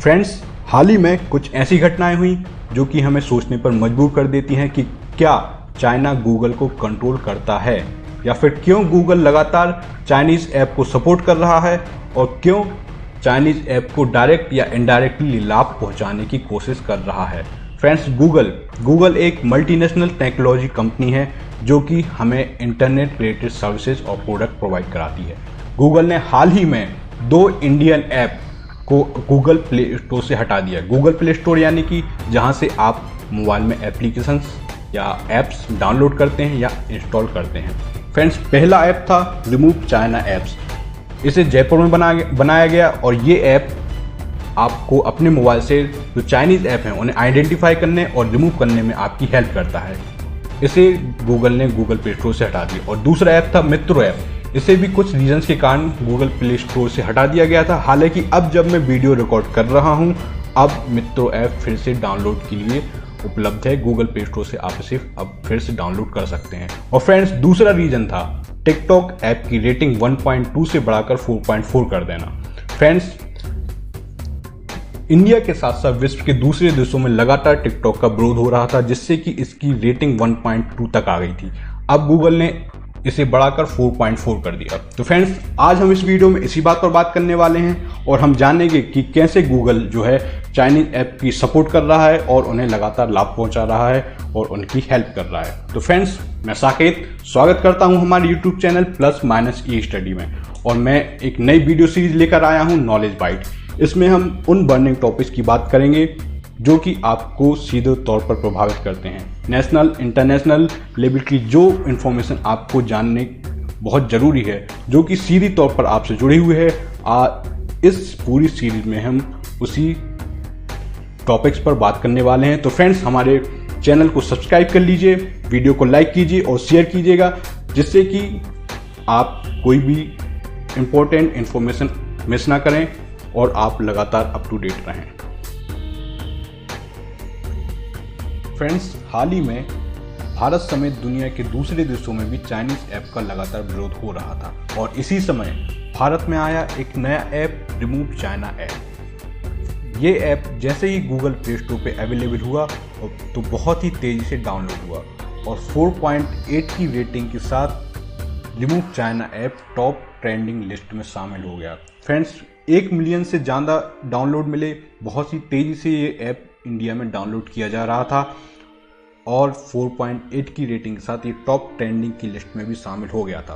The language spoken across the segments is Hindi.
फ्रेंड्स, हाल ही में कुछ ऐसी घटनाएं हुई जो कि हमें सोचने पर मजबूर कर देती हैं कि क्या चाइना गूगल को कंट्रोल करता है, या फिर क्यों गूगल लगातार चाइनीज़ ऐप को सपोर्ट कर रहा है और क्यों चाइनीज़ ऐप को डायरेक्ट या इनडायरेक्टली लाभ पहुंचाने की कोशिश कर रहा है। फ्रेंड्स, गूगल एक मल्टीनेशनल टेक्नोलॉजी कंपनी है जो कि हमें इंटरनेट रिलेटेड सर्विसेज और प्रोडक्ट प्रोवाइड कराती है। गूगल ने हाल ही में 2 इंडियन ऐप को गूगल प्ले स्टोर से हटा दिया। गूगल प्ले स्टोर यानी कि जहां से आप मोबाइल में एप्लीकेशंस या ऐप्स डाउनलोड करते हैं या इंस्टॉल करते हैं। फ्रेंड्स, पहला ऐप था रिमूव चाइना ऐप्स। इसे जयपुर में बनाया गया और ये ऐप आपको अपने मोबाइल से जो चाइनीज़ ऐप हैं उन्हें आइडेंटिफाई करने और रिमूव करने में आपकी हेल्प करता है। इसे गूगल ने गूगल प्ले स्टोर से हटा दिया। और दूसरा ऐप था मित्रो ऐप। इसे भी कुछ रीजंस के कारण गूगल प्ले स्टोर से हटा दिया गया था। हालांकि अब जब मैं वीडियो रिकॉर्ड कर रहा हूं, अब मित्रो ऐप फिर से डाउनलोड के लिए उपलब्ध है। गूगल प्ले स्टोर से आप इसे अब फिर से डाउनलोड कर सकते हैं। और फ्रेंड्स, दूसरा रीजन था टिकटॉक ऐप की रेटिंग 1.2 से बढ़ाकर 4.4 कर देना। फ्रेंड्स, इंडिया के साथ साथ विश्व के दूसरे देशों में लगातार टिकटॉक का विरोध हो रहा था, जिससे कि इसकी रेटिंग 1.2 तक आ गई थी। अब गूगल ने इसे बढ़ाकर 4.4 कर दिया। तो फ्रेंड्स, आज हम इस वीडियो में इसी बात पर बात करने वाले हैं और हम जानेंगे कि कैसे गूगल जो है चाइनीज ऐप की सपोर्ट कर रहा है और उन्हें लगातार लाभ पहुंचा रहा है और उनकी हेल्प कर रहा है। तो फ्रेंड्स, मैं साकेत स्वागत करता हूं हमारे यूट्यूब चैनल प्लस माइनस ई स्टडी में, और मैं एक नई वीडियो सीरीज लेकर आया हूं, नॉलेज बाइट। इसमें हम उन बर्निंग टॉपिक्स की बात करेंगे जो कि आपको सीधे तौर पर प्रभावित करते हैं। नेशनल इंटरनेशनल लेवल की जो इन्फॉर्मेशन आपको जानने बहुत ज़रूरी है, जो कि सीधी तौर पर आपसे जुड़ी हुई है, इस पूरी सीरीज में हम उसी टॉपिक्स पर बात करने वाले हैं। तो फ्रेंड्स, हमारे चैनल को सब्सक्राइब कर लीजिए, वीडियो को लाइक कीजिए और शेयर कीजिएगा, जिससे कि आप कोई भी इम्पोर्टेंट इन्फॉर्मेशन मिस ना करें और आप लगातार अप टू डेट रहें। फ्रेंड्स, हाल ही में भारत समेत दुनिया के दूसरे देशों में भी चाइनीज ऐप का लगातार विरोध हो रहा था, और इसी समय भारत में आया एक नया ऐप, रिमूव चाइना ऐप। ये ऐप जैसे ही गूगल प्ले स्टोर पे अवेलेबल हुआ तो बहुत ही तेज़ी से डाउनलोड हुआ और 4.8 की रेटिंग के साथ remove China app top trending list में शामिल हो गया। फ्रेंड्स, 1 मिलियन से ज़्यादा डाउनलोड मिले। बहुत ही तेज़ी से ये ऐप इंडिया में डाउनलोड किया जा रहा था और 4.8 की रेटिंग के साथ ये टॉप ट्रेंडिंग की लिस्ट में भी शामिल हो गया था।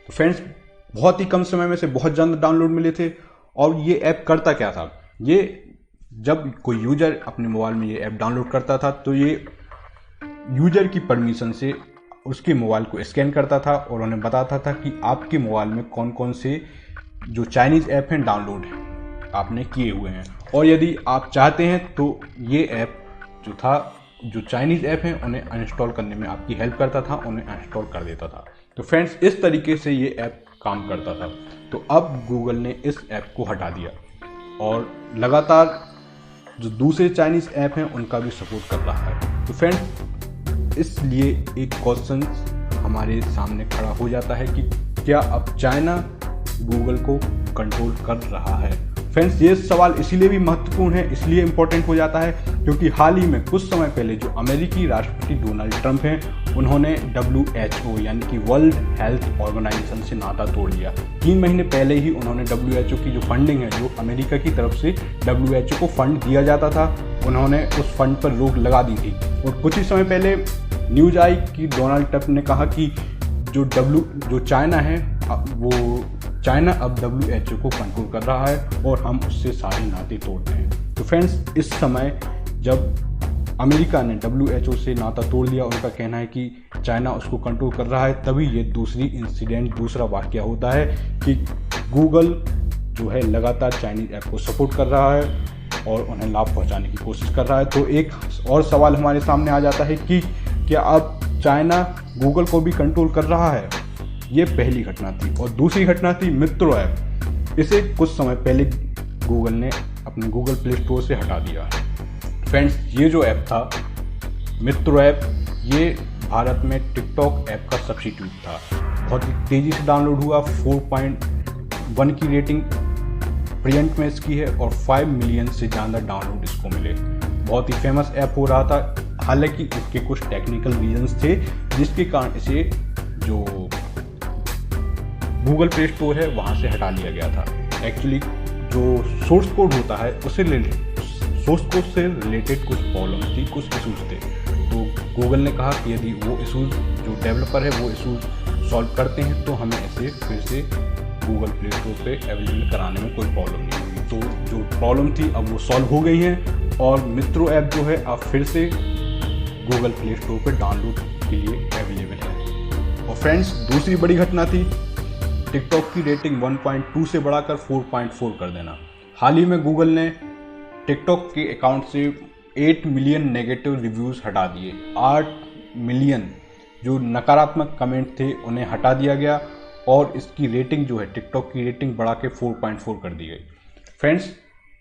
तो फ्रेंड्स, बहुत ही कम समय में से बहुत ज़्यादा डाउनलोड मिले थे। और ये ऐप करता क्या था? ये जब कोई यूजर अपने मोबाइल में ये ऐप डाउनलोड करता था तो ये यूजर की परमिशन से उसके मोबाइल को स्कैन करता था और उन्हें बताता था कि आपके मोबाइल में कौन कौन से जो चाइनीज़ ऐप हैं डाउनलोड आपने किए हुए हैं, और यदि आप चाहते हैं तो ये ऐप जो चाइनीज़ ऐप हैं उन्हें अनइंस्टॉल करने में आपकी हेल्प करता था, उन्हें अनइंस्टॉल कर देता था। तो फ्रेंड्स, इस तरीके से ये ऐप काम करता था। तो अब गूगल ने इस ऐप को हटा दिया और लगातार जो दूसरे चाइनीज़ ऐप हैं उनका भी सपोर्ट कर रहा है। तो फ्रेंड्स, इसलिए एक क्वेश्चन हमारे सामने खड़ा हो जाता है कि क्या अब चाइना गूगल को कंट्रोल कर रहा है? फ्रेंड्स, ये सवाल इसीलिए भी महत्वपूर्ण है, इसलिए इम्पोर्टेंट हो जाता है क्योंकि हाल ही में कुछ समय पहले जो अमेरिकी राष्ट्रपति डोनाल्ड ट्रंप हैं उन्होंने WHO यानी कि वर्ल्ड हेल्थ ऑर्गेनाइजेशन से नाता तोड़ दिया। 3 महीने पहले ही उन्होंने WHO की जो फंडिंग है, जो अमेरिका की तरफ से WHO को फंड दिया जाता था, उन्होंने उस फंड पर रोक लगा दी थी। और कुछ ही समय पहले न्यूज़ आई कि डोनाल्ड ट्रंप ने कहा कि जो चाइना है वो चाइना अब WHO को कंट्रोल कर रहा है और हम उससे सारे नाते तोड़ते हैं। तो फ्रेंड्स, इस समय जब अमेरिका ने WHO से नाता तोड़ दिया, उनका कहना है कि चाइना उसको कंट्रोल कर रहा है, तभी ये दूसरा वाकया होता है कि गूगल जो है लगातार चाइनीज ऐप को सपोर्ट कर रहा है और उन्हें लाभ पहुंचाने की कोशिश कर रहा है। तो एक और सवाल हमारे सामने आ जाता है कि क्या अब चाइना गूगल को भी कंट्रोल कर रहा है? ये पहली घटना थी। और दूसरी घटना थी मित्रो ऐप। इसे कुछ समय पहले गूगल ने अपने गूगल प्ले स्टोर से हटा दिया। फ्रेंड्स, ये जो ऐप था मित्रो ऐप, ये भारत में टिकटॉक ऐप का सब्स्टिट्यूट था। बहुत ही तेज़ी से डाउनलोड हुआ, 4.1 की रेटिंग वेरिएंट में इसकी है और 5 मिलियन से ज़्यादा डाउनलोड इसको मिले। बहुत ही फेमस ऐप हो रहा था, हालांकि इसके कुछ टेक्निकल रीजंस थे जिसके कारण इसे जो गूगल प्ले स्टोर है वहाँ से हटा लिया गया था। एक्चुअली जो सोर्स कोड होता है सोर्स कोड से रिलेटेड कुछ प्रॉब्लम थी, कुछ इशूज़ थे। तो गूगल ने कहा कि यदि वो इशूज़ जो डेवलपर है वो इशूज़ सॉल्व करते हैं तो हमें इसे फिर से गूगल प्ले स्टोर पे अवेलेबल कराने में कोई प्रॉब्लम नहीं होगी। तो जो प्रॉब्लम थी अब वो सॉल्व हो गई है और मित्रो ऐप जो है अब फिर से गूगल प्ले स्टोर पे डाउनलोड के लिए अवेलेबल है। और फ्रेंड्स, दूसरी बड़ी घटना थी टिकटॉक की रेटिंग 1.2 से बढ़ाकर 4.4 कर देना। हाल ही में गूगल ने टिकटॉक के अकाउंट से 8 मिलियन नेगेटिव रिव्यूज़ हटा दिए। 8 मिलियन जो नकारात्मक कमेंट थे उन्हें हटा दिया गया और इसकी रेटिंग जो है टिकटॉक की रेटिंग बढ़ा के 4.4 कर दी गई। फ्रेंड्स,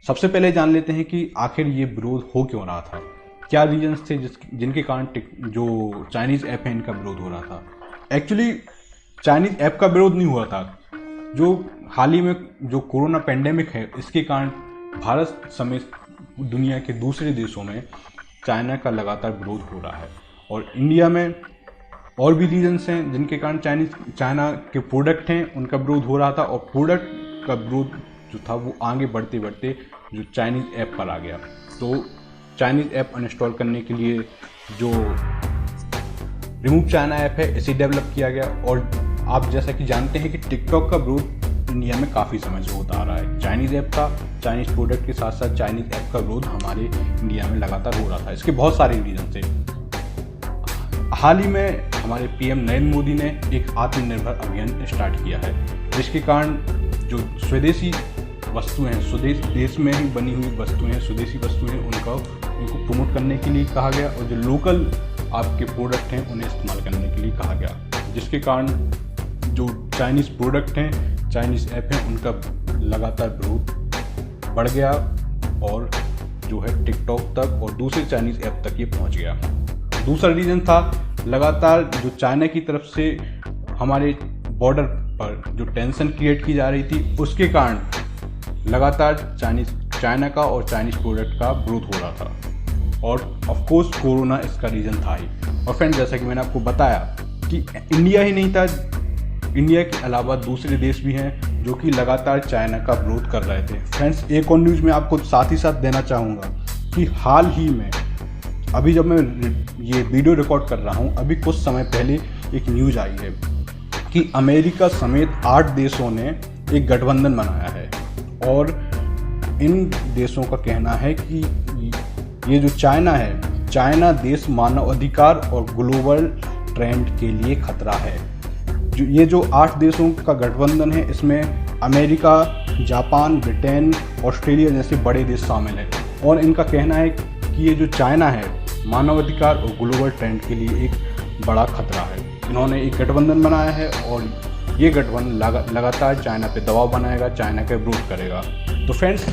सबसे पहले जान लेते हैं कि आखिर ये विरोध हो क्यों रहा था, क्या रीजंस थे जिनके कारण जो चाइनीज़ ऐप है इनका विरोध हो रहा था। एक्चुअली चाइनीज़ ऐप का विरोध नहीं हुआ था, जो हाल ही में जो कोरोना पेंडेमिक है इसके कारण भारत समेत दुनिया के दूसरे देशों में चाइना का लगातार विरोध हो रहा है। और इंडिया में और भी रीजंस हैं जिनके कारण चाइना के प्रोडक्ट हैं उनका विरोध हो रहा था और प्रोडक्ट का विरोध जो था वो आगे बढ़ते बढ़ते जो चाइनीज़ ऐप पर आ गया। तो चाइनीज़ ऐप अनइंस्टॉल करने के लिए जो रिमूव चाइना ऐप है इसे डेवलप किया गया। और आप जैसा कि जानते हैं कि टिकटॉक का विरोध इंडिया में काफ़ी समय से होता आ रहा है। चाइनीज़ ऐप का, चाइनीज़ प्रोडक्ट के साथ साथ चाइनीज़ ऐप का विरोध हमारे इंडिया में लगातार हो रहा था। इसके बहुत सारे रीजन थे। हाल ही में हमारे पीएम नरेंद्र मोदी ने एक आत्मनिर्भर अभियान स्टार्ट किया है, जिसके कारण जो स्वदेशी वस्तुएं हैं, स्वदेश देश में ही बनी हुई वस्तुएं हैं, स्वदेशी वस्तुएं उनको प्रमोट करने के लिए कहा गया और जो लोकल आपके प्रोडक्ट हैं उन्हें इस्तेमाल करने के लिए कहा गया, जिसके कारण जो चाइनीज़ प्रोडक्ट हैं, चाइनीज़ ऐप हैं, उनका लगातार विरोध बढ़ गया और जो है टिकटॉक तक और दूसरे चाइनीज़ ऐप तक ये पहुंच गया। दूसरा रीज़न था लगातार जो चाइना की तरफ से हमारे बॉर्डर पर जो टेंशन क्रिएट की जा रही थी, उसके कारण लगातार चाइना का और चाइनीज़ प्रोडक्ट का विरोध हो रहा था और ऑफ कोर्स कोरोना इसका रीज़न था ही। और फ्रेंड, जैसा कि मैंने आपको बताया कि इंडिया ही नहीं था, इंडिया के अलावा दूसरे देश भी हैं जो कि लगातार चाइना का विरोध कर रहे थे। फ्रेंड्स, एक और न्यूज़ मैं आपको साथ ही साथ देना चाहूँगा कि हाल ही में अभी जब मैं ये वीडियो रिकॉर्ड कर रहा हूँ, अभी कुछ समय पहले एक न्यूज़ आई है कि अमेरिका समेत 8 देशों ने एक गठबंधन बनाया है और इन देशों का कहना है कि ये जो चाइना है, चाइना देश मानवाधिकार और ग्लोबल ट्रेंड के लिए खतरा है। ये जो 8 देशों का गठबंधन है, इसमें अमेरिका, जापान, ब्रिटेन, ऑस्ट्रेलिया जैसे बड़े देश शामिल हैं और इनका कहना है कि ये जो चाइना है मानवाधिकार और ग्लोबल ट्रेंड के लिए एक बड़ा खतरा है। इन्होंने एक गठबंधन बनाया है और ये गठबंधन लगातार चाइना पे दबाव बनाएगा, चाइना का विरोध करेगा। तो फ्रेंड्स,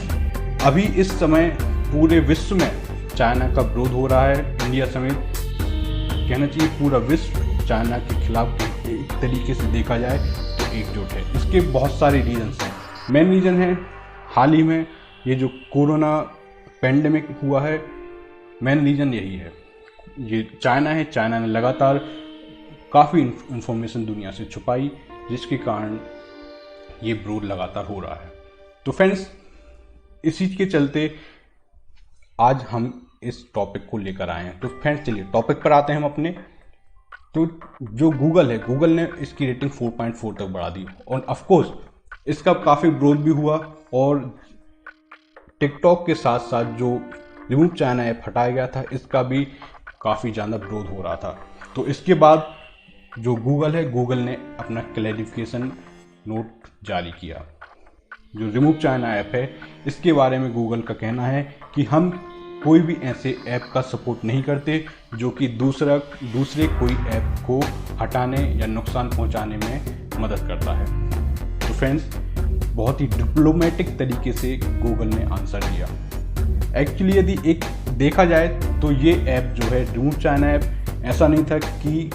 अभी इस समय पूरे विश्व में चाइना का विरोध हो रहा है, इंडिया समेत कहना चाहिए पूरा विश्व चाइना के खिलाफ एक तरीके से देखा जाए तो एकजुट है। इसके बहुत सारे रीजंस हैं। मेन रीज़न है हाल ही में ये जो कोरोना पेंडेमिक हुआ है, मेन रीज़न यही है। ये चाइना है, चाइना ने लगातार काफ़ी इंफॉर्मेशन दुनिया से छुपाई, जिसके कारण ये विरोध लगातार हो रहा है। तो फ्रेंड्स, इसी के चलते आज हम इस टॉपिक को लेकर आए हैं। तो फ्रेंड्स, चलिए टॉपिक पर आते हैं हम अपने। तो जो गूगल है, गूगल ने इसकी रेटिंग 4.4 तक बढ़ा दी और ऑफ कोर्स इसका काफ़ी विरोध भी हुआ और टिकटॉक के साथ साथ जो रिमूव चाइना ऐप हटाया गया था, इसका भी काफ़ी ज़्यादा विरोध हो रहा था। तो इसके बाद जो गूगल है, गूगल ने अपना क्लैरिफिकेशन नोट जारी किया। जो रिमूव चाइना ऐप है, इसके बारे में गूगल का कहना है कि हम कोई भी ऐसे ऐप का सपोर्ट नहीं करते जो कि दूसरे कोई ऐप को हटाने या नुकसान पहुंचाने में मदद करता है। तो फ्रेंड्स, बहुत ही डिप्लोमेटिक तरीके से गूगल ने आंसर दिया। एक्चुअली यदि एक देखा जाए तो ये ऐप जो है रिमूव चाइना ऐप ऐसा नहीं था कि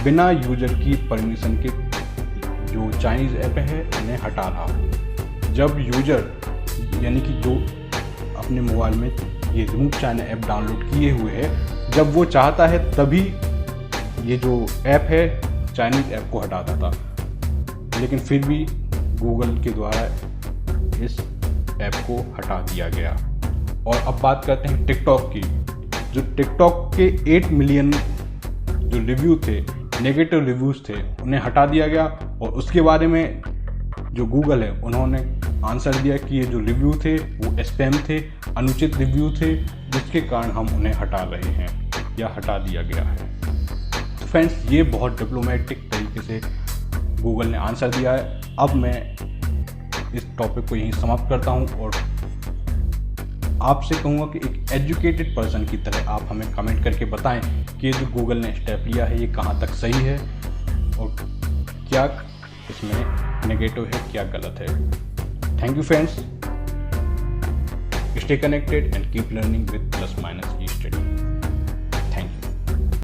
बिना यूजर की परमिशन के जो चाइनीज़ ऐप है उन्हें हटा रहा हो। जब यूजर यानी कि जो अपने मोबाइल में ये रिमूव चाइना ऐप डाउनलोड किए हुए है, जब वो चाहता है तभी ये जो ऐप है चाइनीज़ ऐप को हटाता था, लेकिन फिर भी गूगल के द्वारा इस ऐप को हटा दिया गया। और अब बात करते हैं टिकटॉक की। जो टिकटॉक के 8 मिलियन जो रिव्यू थे, नेगेटिव रिव्यूज़ थे, उन्हें हटा दिया गया। और उसके बारे में जो गूगल है उन्होंने आंसर दिया कि ये जो रिव्यू थे वो स्पैम थे, अनुचित रिव्यू थे, जिसके कारण हम उन्हें हटा रहे हैं या हटा दिया गया है। तो फ्रेंड्स, ये बहुत डिप्लोमेटिक तरीके से गूगल ने आंसर दिया है। अब मैं इस टॉपिक को यहीं समाप्त करता हूं और आपसे कहूँगा कि एक एजुकेटेड पर्सन की तरह आप हमें कमेंट करके बताएं कि ये जो गूगल ने स्टेप लिया है ये कहाँ तक सही है और क्या इसमें नेगेटिव है, क्या गलत है। Thank you friends, stay connected and keep learning with plus minus E study.